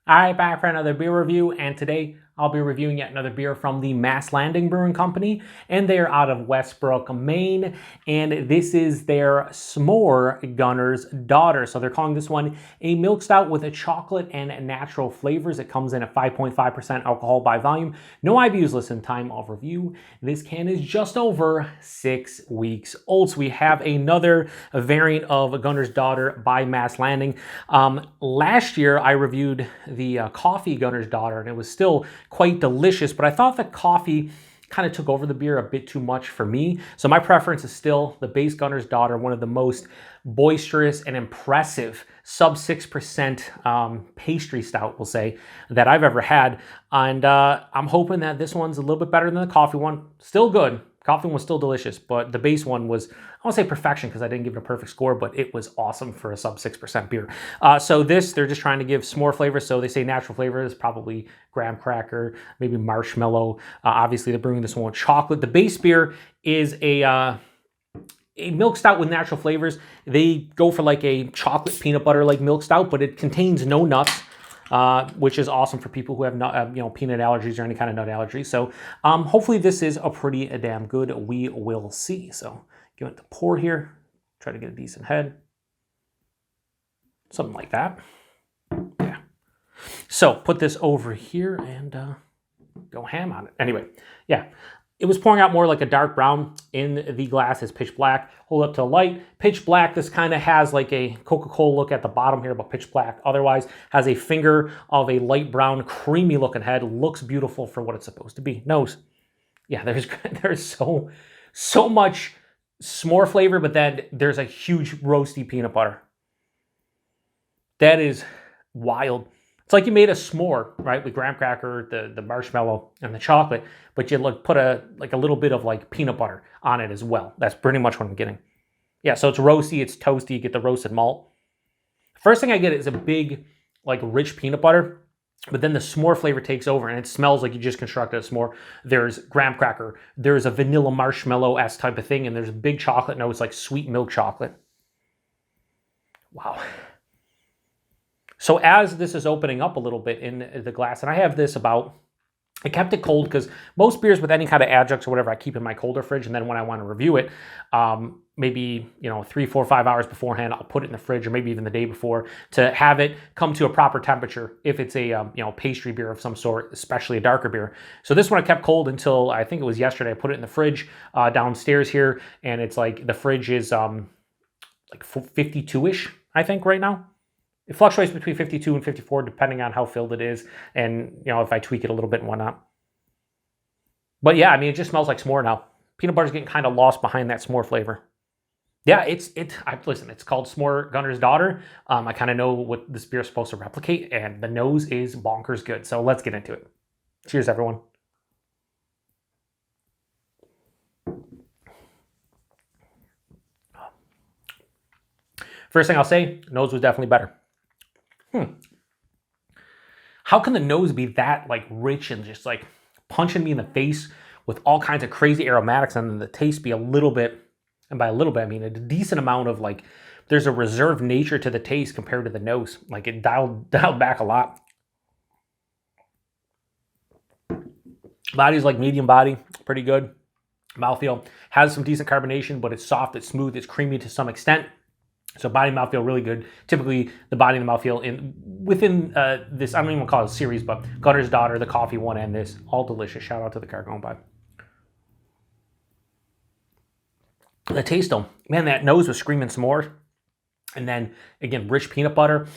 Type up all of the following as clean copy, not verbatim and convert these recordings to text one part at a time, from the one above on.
All right, back for another beer review, and today I'll be reviewing yet another beer from the Mast Landing Brewing Company, and they're out of Westbrook, Maine, and this is their S'more Gunner's Daughter. So they're calling this one a milk stout with a chocolate and natural flavors. It comes in at 5.5% alcohol by volume. No IBUs listed in time of review. This can is just over 6 weeks old. So we have another variant of Gunner's Daughter by Mast Landing. Last year I reviewed the coffee Gunner's Daughter, and it was still quite delicious, but I thought the coffee kind of took over the beer a bit too much for me. So my preference is still the base Gunner's Daughter, one of the most boisterous and impressive sub 6% pastry stout, we'll say, that I've ever had. And I'm hoping that this one's a little bit better than the coffee one. Still good. Coffee one was still delicious, but the base one was, I won't say perfection because I didn't give it a perfect score, but it was awesome for a sub 6% beer. So this, they're just trying to give s'more flavor. So they say natural flavors, probably graham cracker, maybe marshmallow. Obviously, they're brewing this one with chocolate. The base beer is a milk stout with natural flavors. They go for like a chocolate peanut butter like milk stout, but it contains no nuts. Which is awesome for people who have peanut allergies or any kind of nut allergies. So hopefully this is a pretty damn good. We will see. So give it the pour here. Try to get a decent head. Something like that. Yeah. So put this over here and go ham on it. Anyway, yeah. It was pouring out more like a dark brown. In the glass is pitch black. Hold up to the light. Pitch black, this kind of has like a Coca-Cola look at the bottom here, but pitch black otherwise. Has a finger of a light brown, creamy looking head. Looks beautiful for what it's supposed to be. Nose. Yeah, there's so much s'more flavor, but then there's a huge roasty peanut butter. That is wild. It's like you made a s'more, right, with graham cracker, the marshmallow, and the chocolate, but you put a little bit of like peanut butter on it as well. That's pretty much what I'm getting. Yeah, so it's roasty, it's toasty, you get the roasted malt. First thing I get is a big, like rich peanut butter, but then the s'more flavor takes over and it smells like you just constructed a s'more. There's graham cracker, there's a vanilla marshmallow-esque type of thing, and there's a big chocolate note. It's like sweet milk chocolate. Wow. So as this is opening up a little bit in the glass, and I have this I kept it cold because most beers with any kind of adjuncts or whatever I keep in my colder fridge, and then when I want to review it, maybe 3, 4, 5 hours beforehand, I'll put it in the fridge, or maybe even the day before, to have it come to a proper temperature if it's a pastry beer of some sort, especially a darker beer. So this one I kept cold until I think it was yesterday. I put it in the fridge downstairs here, and it's like the fridge is like 52-ish, I think, right now. It fluctuates between 52 and 54 depending on how filled it is and, if I tweak it a little bit and whatnot. But yeah, I mean, it just smells like s'more now. Peanut butter's getting kind of lost behind that s'more flavor. Yeah, listen, it's called S'more Gunner's Daughter. I kind of know what this beer is supposed to replicate, and the nose is bonkers good. So let's get into it. Cheers, everyone. First thing I'll say, nose was definitely better. How can the nose be that like rich and just like punching me in the face with all kinds of crazy aromatics, and then the taste be a little bit, and by a little bit I mean a decent amount of like, there's a reserved nature to the taste compared to the nose. Like it dialed back a lot. Body's like medium body, pretty good. Mouthfeel has some decent carbonation, but it's soft, it's smooth, it's creamy to some extent. So body and mouthfeel really good. Typically, the body and the mouthfeel within this, I don't even want to call it a series, but Gunner's Daughter, the coffee one, and this, all delicious. Shout out to the car going by. The taste though, man, that nose was screaming s'more. And then, again, rich peanut butter.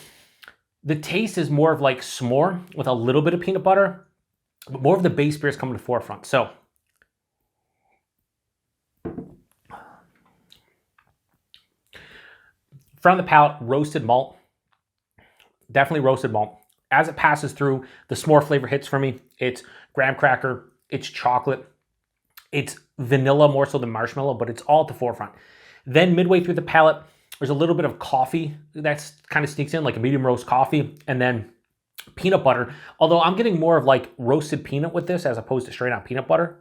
The taste is more of like s'more with a little bit of peanut butter, but more of the base beer is coming to the forefront. So, front of the palate, roasted malt. Definitely roasted malt. As it passes through, the s'more flavor hits for me. It's graham cracker, it's chocolate, it's vanilla more so than marshmallow, but it's all at the forefront. Then midway through the palate, there's a little bit of coffee that's kind of sneaks in, like a medium roast coffee, and then peanut butter. Although I'm getting more of like roasted peanut with this as opposed to straight out peanut butter.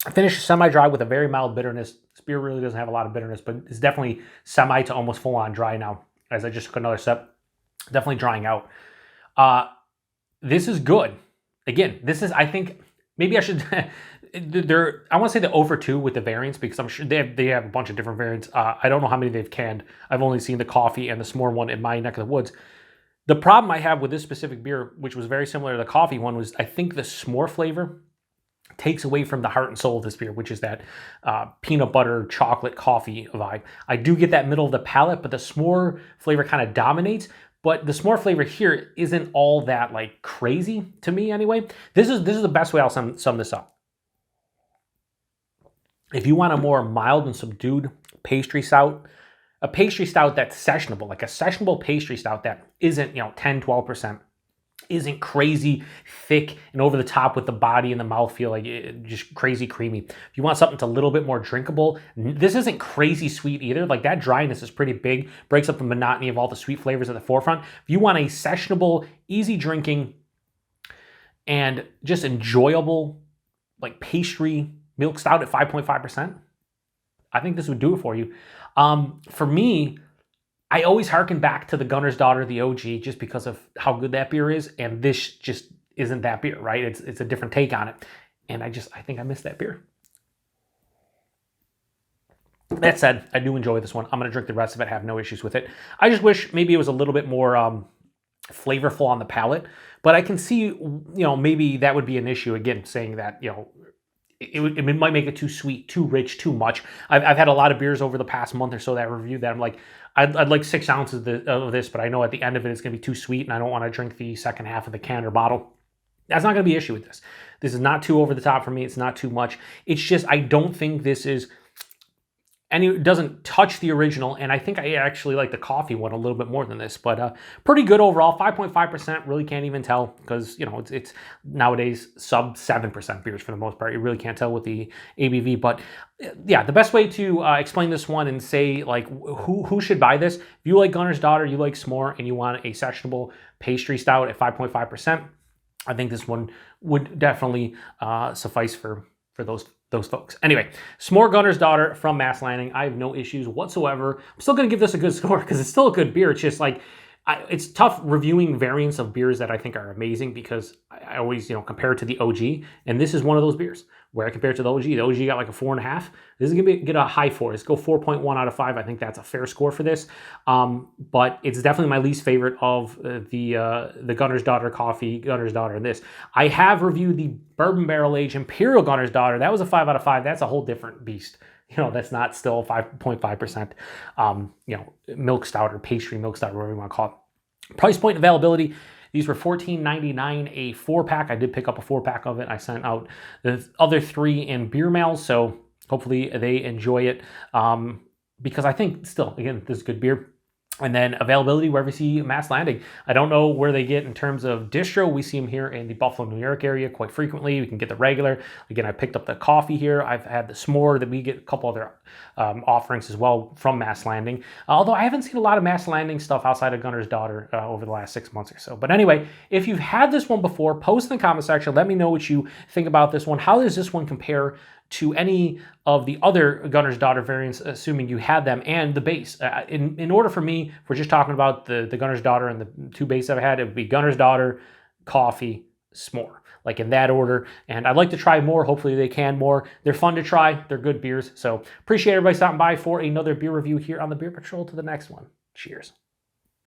I finished semi-dry with a very mild bitterness. This beer really doesn't have a lot of bitterness, but it's definitely semi to almost full-on dry now. as I just took another sip. Definitely drying out. This is good. Again, this is, I think, maybe I should, I want to say the 0 for 2 with the variants, because I'm sure they have a bunch of different variants. I don't know how many they've canned. I've only seen the coffee and the s'more one in my neck of the woods. The problem I have with this specific beer, which was very similar to the coffee one, was I think the s'more flavor takes away from the heart and soul of this beer, which is that peanut butter, chocolate, coffee vibe. I do get that middle of the palate, but the s'more flavor kind of dominates. But the s'more flavor here isn't all that like crazy to me anyway. This is the best way I'll sum this up. If you want a more mild and subdued pastry stout, a pastry stout that's sessionable, like a sessionable pastry stout that isn't, 10, 12%, isn't crazy thick and over the top with the body and the mouthfeel, like just crazy creamy. If you want something that's a little bit more drinkable, this isn't crazy sweet either. Like that dryness is pretty big, breaks up the monotony of all the sweet flavors at the forefront. If you want a sessionable, easy drinking, and just enjoyable, like pastry milk stout at 5.5%, I think this would do it for you. For me, I always harken back to the Gunner's Daughter, the OG, just because of how good that beer is, and this just isn't that beer, right? It's a different take on it, and I think I missed that beer. That said, I do enjoy this one. I'm going to drink the rest of it, have no issues with it. I just wish maybe it was a little bit more flavorful on the palate, but I can see, maybe that would be an issue, again, saying that, it might make it too sweet, too rich, too much. I've had a lot of beers over the past month or so that I reviewed that I'm like, I'd like 6 ounces of this, but I know at the end of it it's going to be too sweet, and I don't want to drink the second half of the can or bottle. That's not going to be an issue with this. This is not too over the top for me. It's not too much. It's just I don't think this is, and it doesn't touch the original, and I think I actually like the coffee one a little bit more than this, but pretty good overall. 5.5%, really can't even tell, because it's nowadays sub 7% beers for the most part. You really can't tell with the ABV, but yeah, the best way to explain this one and say like who should buy this, if you like Gunner's Daughter, you like s'more, and you want a sessionable pastry stout at 5.5%, I think this one would definitely suffice for those folks. Anyway, s'more Gunner's Daughter from Mast Landing. I have no issues whatsoever. I'm still going to give this a good score because it's still a good beer. It's just like, it's tough reviewing variants of beers that I think are amazing, because I always, compare it to the OG. And this is one of those beers where I compare it to the OG. The OG got like a 4.5. This is going to get a high 4. Let's go 4.1 out of 5. I think that's a fair score for this. But it's definitely my least favorite of the Gunner's Daughter coffee, Gunner's Daughter, and this. I have reviewed the Bourbon Barrel Aged Imperial Gunner's Daughter. That was a 5 out of 5. That's a whole different beast. That's not still 5.5%, milk stout or pastry milk stout, whatever you want to call it. Price point and availability. These were $14.99 a 4-pack. I did pick up a 4-pack of it. I sent out the other 3 in beer mails, so hopefully they enjoy it, because I think still, again, this is good beer. And then availability wherever you see Mast Landing. I don't know where they get in terms of distro. We see them here in the Buffalo, New York area quite frequently. We can get the regular. Again, I picked up the coffee here. I've had the s'more, that we get a couple other offerings as well from Mast Landing. Although I haven't seen a lot of Mast Landing stuff outside of Gunner's Daughter over the last 6 months or so. But anyway, if you've had this one before, post in the comment section. Let me know what you think about this one. How does this one compare to any of the other Gunner's Daughter variants, assuming you had them, and the base? In order for me, if we're just talking about the Gunner's Daughter and the 2 base I've had, it would be Gunner's Daughter, coffee, s'more, like in that order. And I'd like to try more. Hopefully they can more. They're fun to try. They're good beers. So appreciate everybody stopping by for another beer review here on the Beer Patrol. To the next one. Cheers.